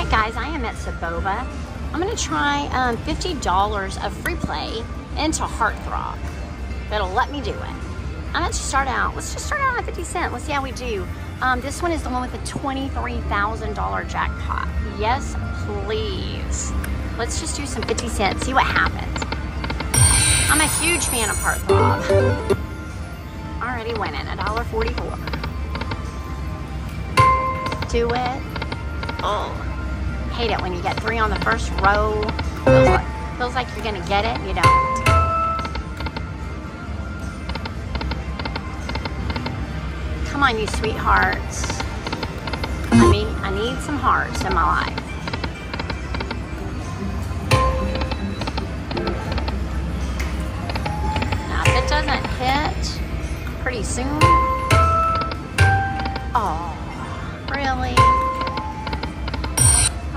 right, guys, I am at Saboba. I'm gonna try $50 of free play into Heartthrob. That'll let me do it. Let's just start out at 50 cents. Let's see how we do. This one is the one with the $23,000 jackpot. Yes, please. Let's just do some 50 cents, see what happens. I'm a huge fan of Heartthrob. Already winning, $1.44. Do it. Oh, hate it when you get 3 on the first row. Feels like you're gonna get it, you don't. Come on, you sweethearts. I need some hearts in my life. Now, if it doesn't hit pretty soon. Oh, really?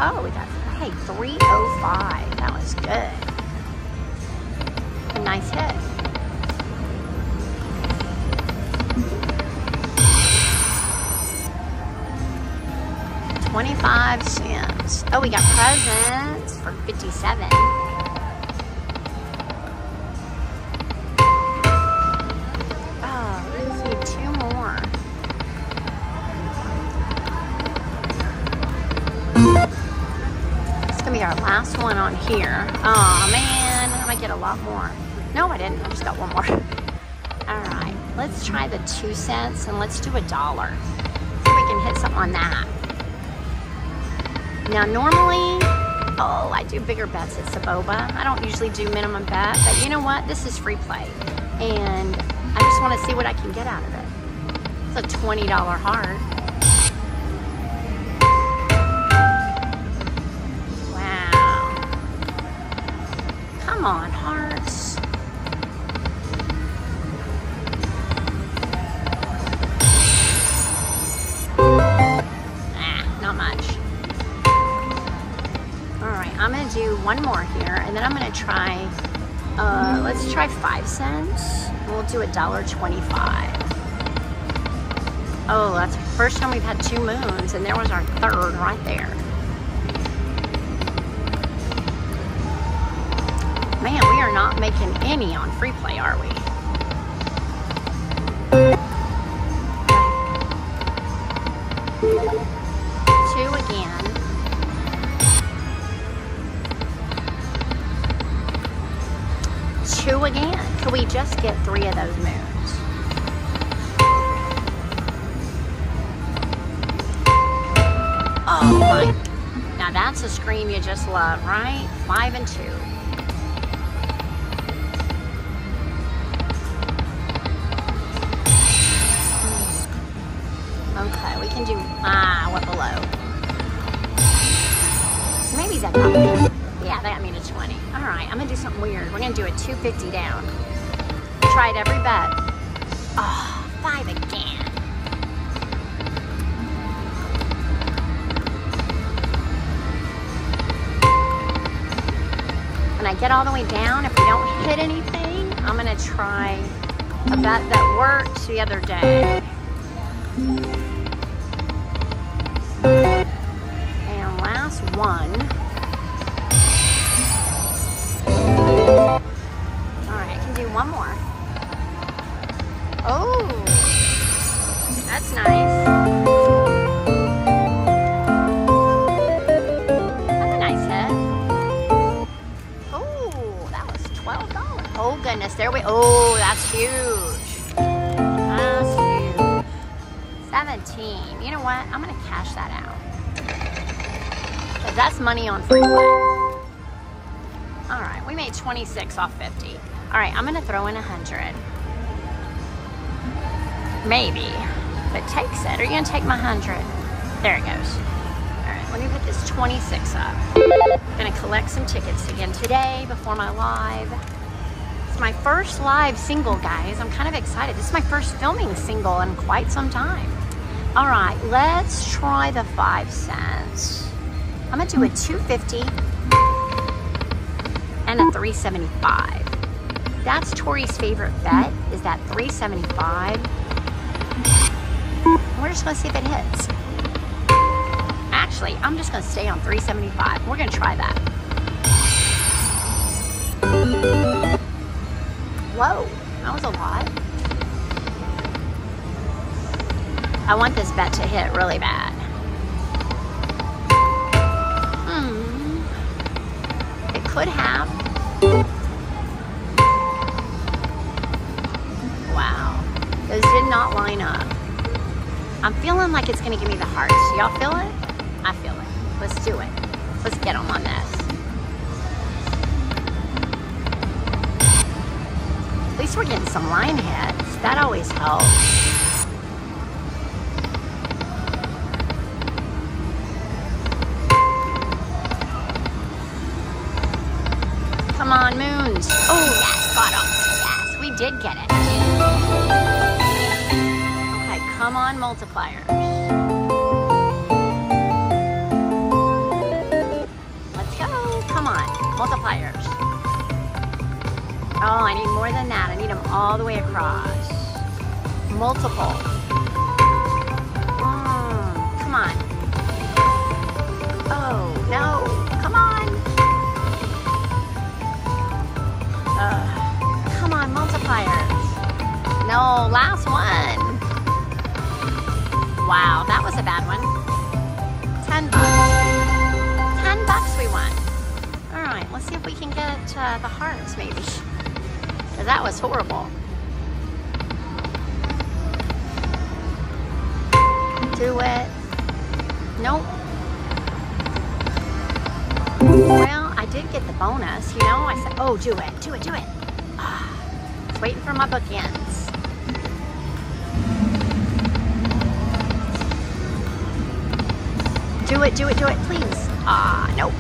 Oh, we got, hey, 305. That was good. A nice hit. $0.25. Oh, we got presents for 57. Oh, we just need 2 more. It's gonna be our last one on here. Oh man, I might get a lot more. No, I didn't. I just got 1 more. All right, let's try the 2 cents and let's do $1. See if we can hit something on that. Now normally, I do bigger bets at Saboba. I don't usually do minimum bet, but you know what? This is free play. And I just want to see what I can get out of it. It's a $20 heart. Wow. Come on, hearts. Not much. I'm gonna do 1 more here, and then I'm gonna try, let's try 5 cents. We'll do $1.25. Oh, that's the first time we've had 2 moons, and there was our 3rd right there. Man, we are not making any on free play, are we? 2 again. 2 again. Could we just get 3 of those moons? Oh my. Now that's a scream you just love, right? 5 and 2. Okay, we can do, what below? So maybe that got me. Yeah, that got me to 20. All right, I'm gonna do something weird. We're gonna do a 250 down. Tried every bet. Oh, 5 again. When I get all the way down, if we don't hit anything, I'm gonna try a bet that worked the other day. And last one. Alright, I can do 1 more. Oh, that's nice. That's a nice hit. Oh, that was $12. Oh goodness, there we, oh, that's huge. That's huge. 17. You know what? I'm gonna cash that out. Because that's money on free play. All right, we made 26 off 50. All right, I'm gonna throw in 100. Maybe, if it takes it. Are you gonna take my 100? There it goes. All right, let me put this 26 up. I'm gonna collect some tickets again today before my live. It's my first live single, guys. I'm kind of excited. This is my first filming single in quite some time. All right, let's try the 5 cents. I'm gonna do a 250 and a 375. That's Tori's favorite bet, is that 375. We're just gonna see if it hits. Actually, I'm just gonna stay on 375. We're gonna try that. Whoa, that was a lot. I want this bet to hit really bad. It could have. Wow, those did not line up. I'm feeling like it's gonna give me the hearts. Y'all feel it? I feel it. Let's do it. Let's get them on this. At least we're getting some line hits. That always helps. Come on, moons. Oh, yes, got them. Yes, we did get it. Okay, come on, multipliers. Let's go. Come on, multipliers. Oh, I need more than that. I need them all the way across. Multiple. Come on. Oh, no. Come on. Come on, multipliers. No, last one. Wow, that was a bad one. $10. $10 we won. All right, let's see if we can get the hearts, maybe. Because that was horrible. Do it. Nope. Well, I did get the bonus, you know. I said, oh, do it, do it, do it. Just waiting for my bookends. Do it, do it, do it, please. Nope.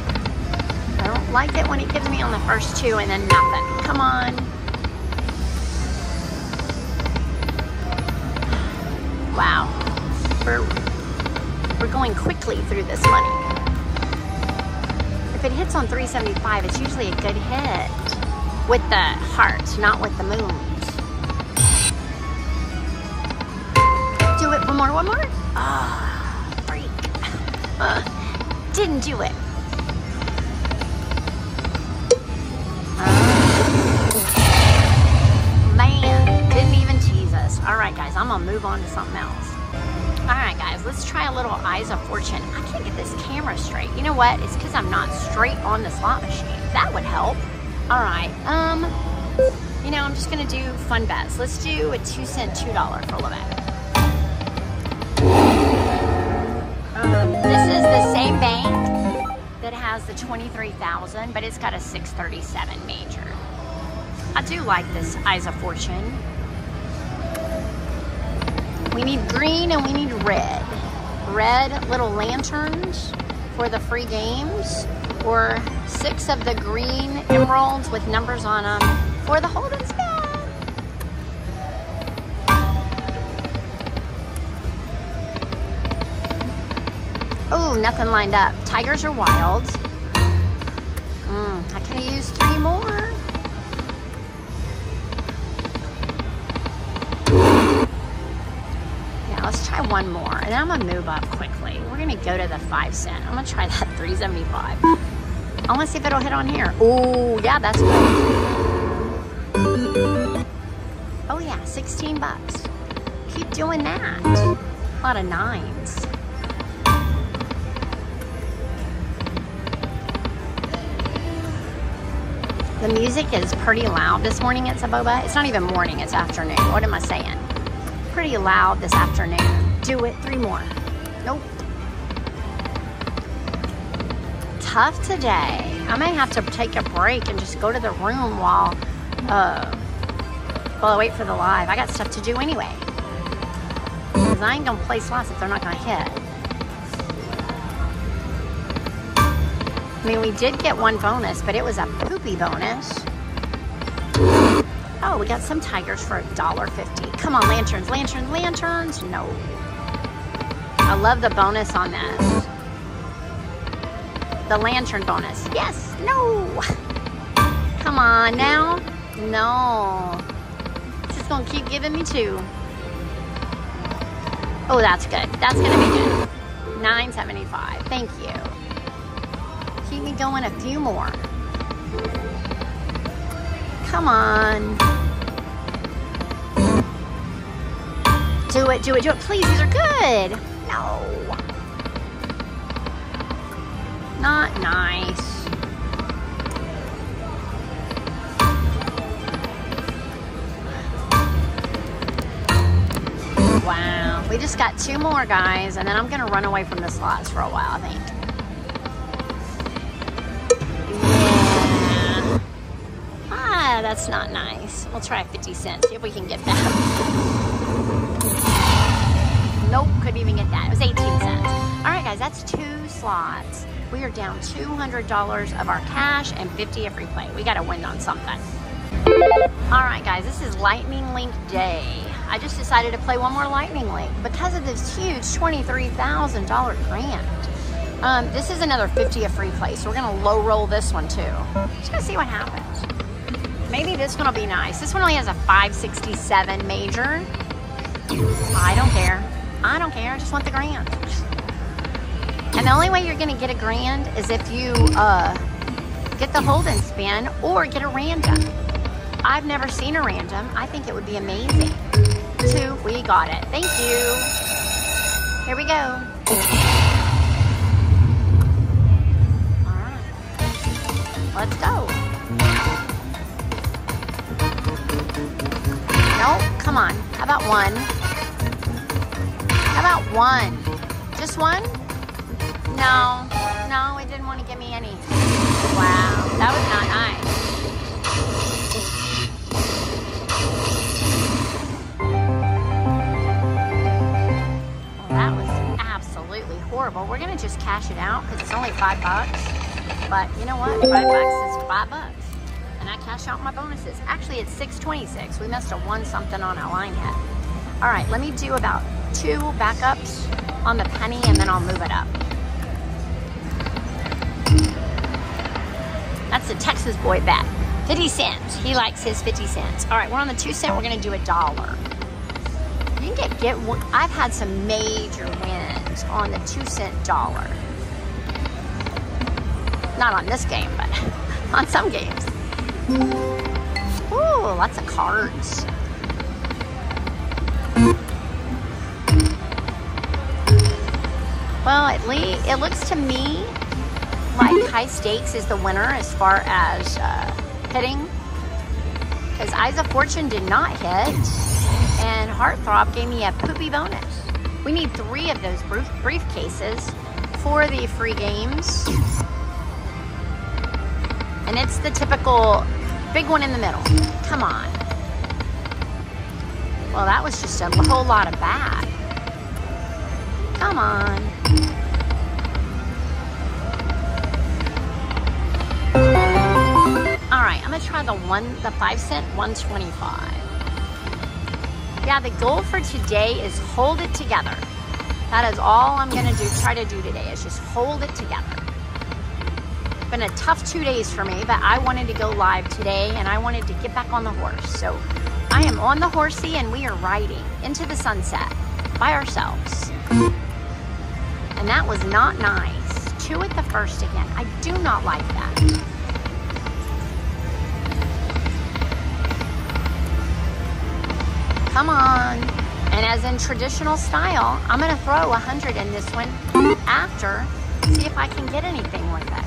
I don't like it when it gives me on the first two and then nothing. Come on. Wow. We're going quickly through this money. If it hits on 375, it's usually a good hit. With the hearts, not with the moons. Do it, one more. Freak. Didn't do it. Man, didn't even tease us. All right, guys, I'm gonna move on to something else. All right, guys, let's try a little Eyes of Fortune. I can't get this camera straight. You know what? It's because I'm not straight on the slot machine. That would help. All right, you know, I'm just gonna do fun bets. Let's do a 2-cent $2 for a little bit. This is the same bank that has the 23,000, but it's got a 637 major. I do like this Eyes of Fortune. We need green and we need red. Red little lanterns for the free games, or 6 of the green emeralds with numbers on them for the hold and spin. Oh, nothing lined up. Tigers are wild. I could have used 3 more. Yeah, let's try one more, and then I'm gonna move up quickly. We're gonna go to the 5 cent. I'm gonna try that 375. I want to see if it'll hit on here. Oh, yeah, that's good. Oh, yeah, 16 bucks. Keep doing that. A lot of 9s. The music is pretty loud this morning at Saboba. It's not even morning, it's afternoon. What am I saying? Pretty loud this afternoon. Do it. 3 more. Nope. Tough today. I may have to take a break and just go to the room while I wait for the live. I got stuff to do anyway. Because I ain't gonna play slots if they're not gonna hit. I mean, we did get one bonus, but it was a poopy bonus. Oh, we got some tigers for $1.50. Come on, lanterns, lanterns, lanterns. No. I love the bonus on this. The lantern bonus. Yes. No. Come on now. No. It's just going to keep giving me 2. Oh, that's good. That's going to be good. $9.75. Thank you. Keep me going a few more. Come on. Do it, do it, do it. Please, these are good. No. Not nice. Wow. We just got 2 more, guys, and then I'm going to run away from the slots for a while, I think. Yeah. Ah, that's not nice. We'll try 50 cents, see if we can get that. Nope, couldn't even get that. It was 18 cents. All right, guys, that's 2 slots. We are down $200 of our cash and 50 of free play. We got to win on something. All right, guys, this is Lightning Link Day. I just decided to play one more Lightning Link because of this huge $23,000 grant. This is another 50 of free play, so we're going to low roll this one too. Just going to see what happens. Maybe this one will be nice. This one only has a 567 major. I don't care. I don't care. I just want the grand. And the only way you're going to get a grand is if you get the hold and spin or get a random. I've never seen a random. I think it would be amazing. 2, we got it. Thank you. Here we go. All right. Let's go. Nope, come on. How about 1? How about 1? Just 1? No, no, it didn't want to give me any. Wow, that was not nice. Well, that was absolutely horrible. We're going to just cash it out because it's only $5. But you know what? $5 is $5. And I cash out my bonuses. Actually, it's $6.26. We must have won something on our line head. All right, let me do about 2 backups on the penny and then I'll move it up. That's the Texas boy bet. 50 cents. He likes his 50 cents. All right, we're on the 2 cent. We're going to do $1. You can get I've had some major wins on the 2 cent dollar. Not on this game, but on some games. Ooh, lots of cards. Well, it looks to me like High Stakes is the winner as far as hitting, because Eyes of Fortune did not hit, and Heartthrob gave me a poopy bonus. We need 3 of those briefcases for the free games, and it's the typical big one in the middle. Come on. Well, that was just a whole lot of bad. Come on. All right, I'm gonna try the 5 cent 125. Yeah, the goal for today is hold it together. That is all I'm gonna try to do today is just hold it together. It's been a tough 2 days for me, but I wanted to go live today and I wanted to get back on the horse. So I am on the horsey and we are riding into the sunset by ourselves. And that was not nice. 2 at the first again. I do not like that. Come on. And as in traditional style, I'm going to throw 100 in this one after, see if I can get anything with it.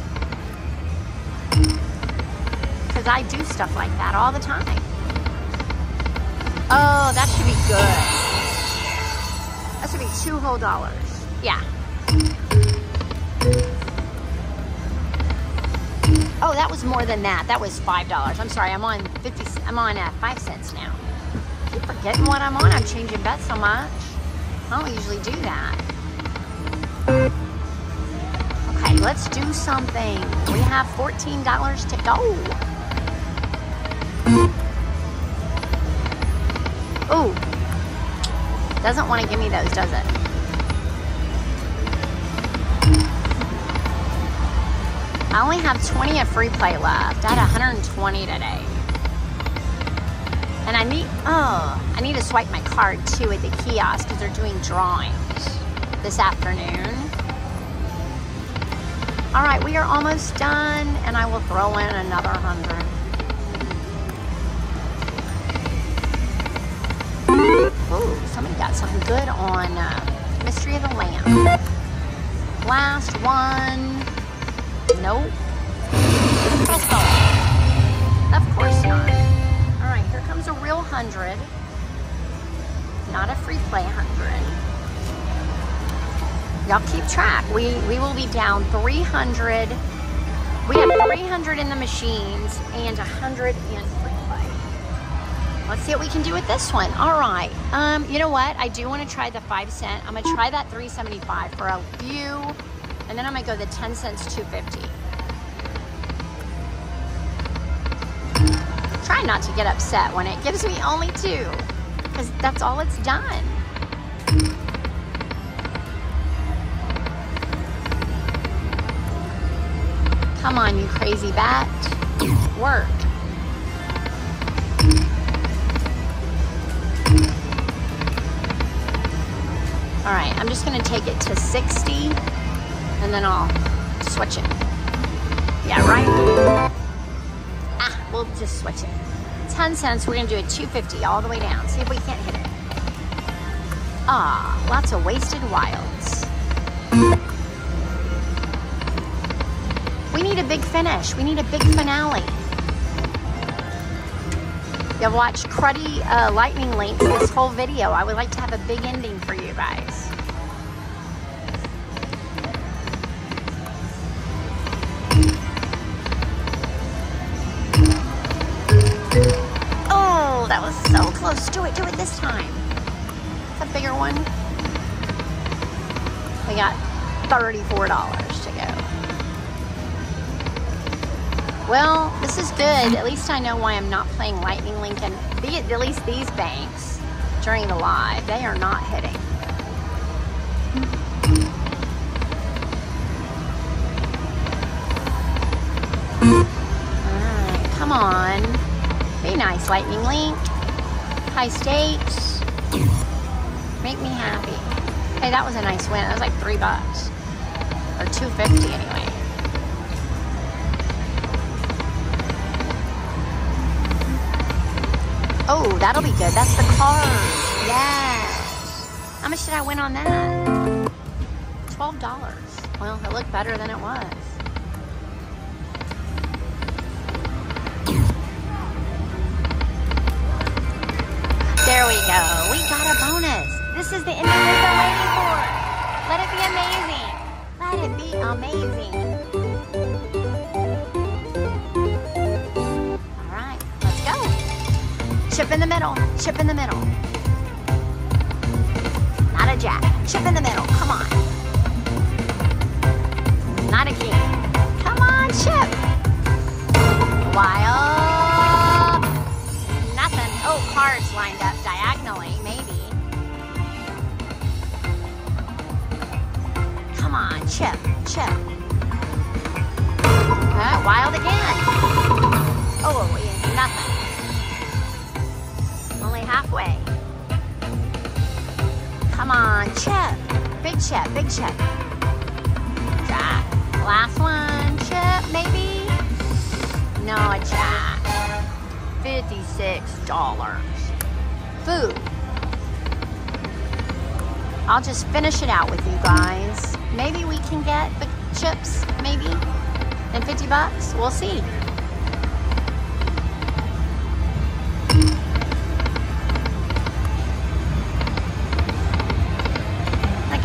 Because I do stuff like that all the time. Oh, that should be good. That should be 2 whole dollars. Yeah. Oh, that was more than that. That was $5. I'm sorry. I'm on 5 cents now. I keep forgetting what I'm on. I'm changing bets so much. I don't usually do that. Okay, let's do something. We have $14 to go. Ooh. Doesn't want to give me those, does it? I only have 20 of free play left. I had 120 today. And I need to swipe my card too at the kiosk because they're doing drawings this afternoon. All right, we are almost done, and I will throw in another 100. Ooh, somebody got something good on Mystery of the Lamb. Last one. Nope. Of course not. All right, here comes a real 100. Not a free play 100. Y'all keep track. We will be down 300. We have 300 in the machines and 100 in free play. Let's see what we can do with this one. All right. You know what? I do want to try the 5 cent. I'm going to try that 3.75 for a few, and then I'm going to go the 10 cents 2.50. Try not to get upset when it gives me only 2, because that's all it's done. Come on, you crazy bat. Work. All right, I'm just gonna take it to 60 and then I'll switch it. Yeah, right? We'll just switch it. 10 cents, we're gonna do a 2.50 all the way down. See if we can't hit it. Lots of wasted wilds. We need a big finish. We need a big finale. You've watched cruddy lightning links this whole video. I would like to have a big ending for you guys. Oh, that was so close. Do it this time. It's a bigger one. We got $34 to go. Well, this is good. At least I know why I'm not playing Lightning Link, and at least these banks during the live, they are not hitting. Alright, come on. Be nice, Lightning Link. High stakes. Make me happy. Hey, that was a nice win. That was like $3. Or $2.50 anyway. Oh, that'll be good. That's the card. Yes. How much did I win on that? $12. Well, it looked better than it was. There we go. We got a bonus. This is the ending we've been waiting for. Let it be amazing. Let it be amazing. Chip in the middle. Chip in the middle. Not a jack. Chip in the middle. Come on. Not a king. Come on, chip. Wild. Nothing. Oh, cards lined up diagonally, maybe. Come on, chip. Chip. Wild again. Oh, nothing. Halfway. Come on, chip. Big chip, big chip. Jack. Last one, chip, maybe? No, a jack. $56. Food. I'll just finish it out with you guys. Maybe we can get the chips, maybe? And $50? We'll see.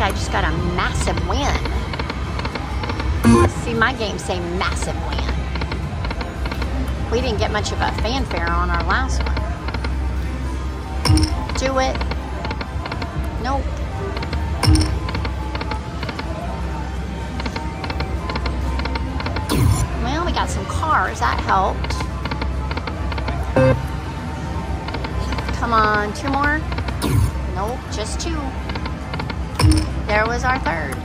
I just got a massive win. Let's see my game say massive win. We didn't get much of a fanfare on our last one. Do it. Nope. Well, we got some cars. That helped. Come on, 2 more? Nope, just 2. There was our third.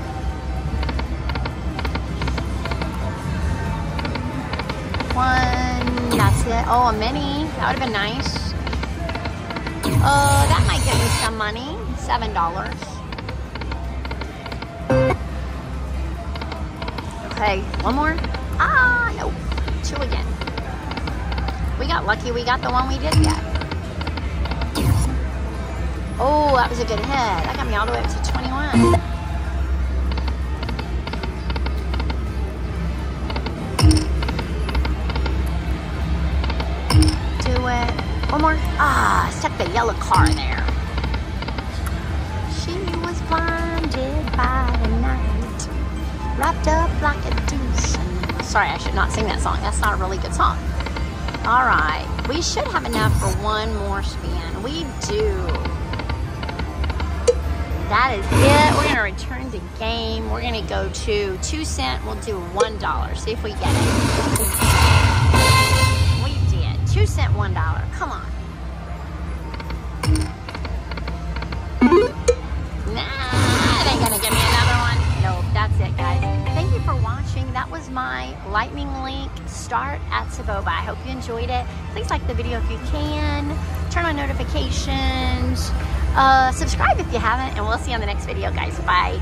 One, that's it. Oh, a mini. That would have been nice. Oh, that might get me some money. $7. Okay, one more. Ah, no. 2 again. We got lucky. We got the one we did get. Oh, that was a good hit. That got me all the way up to 21. Do it. One more. Ah, stuck the yellow car there. She was blinded by the night, wrapped up like a douche. Sorry, I should not sing that song. That's not a really good song. All right, we should have enough for one more spin. We do. That is it. We're gonna return to game. We're gonna go to 2 cent. We'll do $1. See if we get it. We did. 2 cent, $1. Come on. Nah, it ain't gonna give me another one. Nope, that's it, guys. Thank you for watching. That was my Lightning Link start at Saboba. I hope you enjoyed it. Please like the video if you can. Turn on notifications. Subscribe if you haven't, and we'll see you on the next video, guys. Bye.